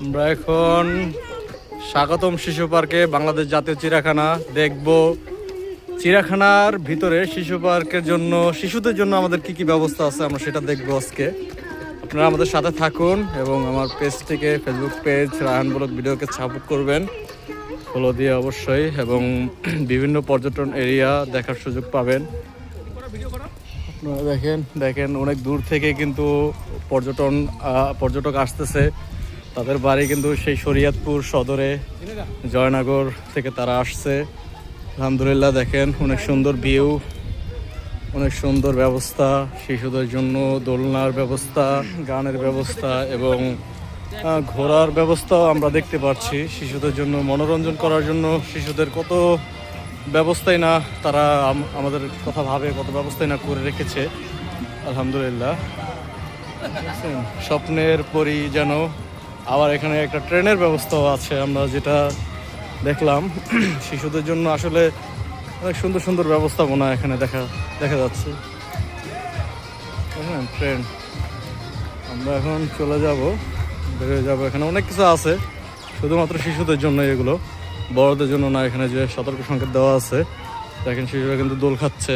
আমরা এখন স্বাগতম শিশু পার্কে, বাংলাদেশ জাতীয় চিড়িয়াখানা দেখব। চিড়িয়াখানার ভিতরে শিশু পার্কের জন্য, শিশুদের জন্য আমাদের কি কি ব্যবস্থা আছে আমরা সেটা দেখবো আজকে। আপনারা আমাদের সাথে থাকুন এবং আমার পেজটিকে, ফেসবুক পেজ রায়হান ব্লগ ভিডিওকে সাপোর্ট করবেন ফলো দিয়ে অবশ্যই, এবং বিভিন্ন পর্যটন এরিয়া দেখার সুযোগ পাবেন। আপনারা দেখেন অনেক দূর থেকে কিন্তু পর্যটক আসতেছে। তাদের বাড়ি কিন্তু সেই শরীয়তপুর সদরে, জয়নগর থেকে তারা আসছে। আলহামদুলিল্লাহ, দেখেন অনেক সুন্দর ভিউ, অনেক সুন্দর ব্যবস্থা শিশুদের জন্য, দোলনার ব্যবস্থা, গানের ব্যবস্থা এবং ঘোরার ব্যবস্থাও আমরা দেখতে পাচ্ছি। শিশুদের জন্য মনোরঞ্জন করার জন্য শিশুদের কত ব্যবস্থাই না তারা আমাদের কথা ভাবে, কত ব্যবস্থাই না করে রেখেছে। আলহামদুলিল্লাহ, স্বপ্নের পরি যেন। আবার এখানে একটা ট্রেনের ব্যবস্থাও আছে আমরা যেটা দেখলাম। শিশুদের জন্য আসলে অনেক সুন্দর সুন্দর ব্যবস্থাপনা এখানে দেখা যাচ্ছে। হ্যাঁ, ট্রেন। আমরা এখন চলে যাব, বেরিয়ে যাবো। এখানে অনেক কিছু আছে, শুধুমাত্র শিশুদের জন্য এগুলো, বড়দের জন্য না। এখানে যে সতর্ক সংকেত দেওয়া আছে, দেখেন শিশুরা কিন্তু দোল খাচ্ছে।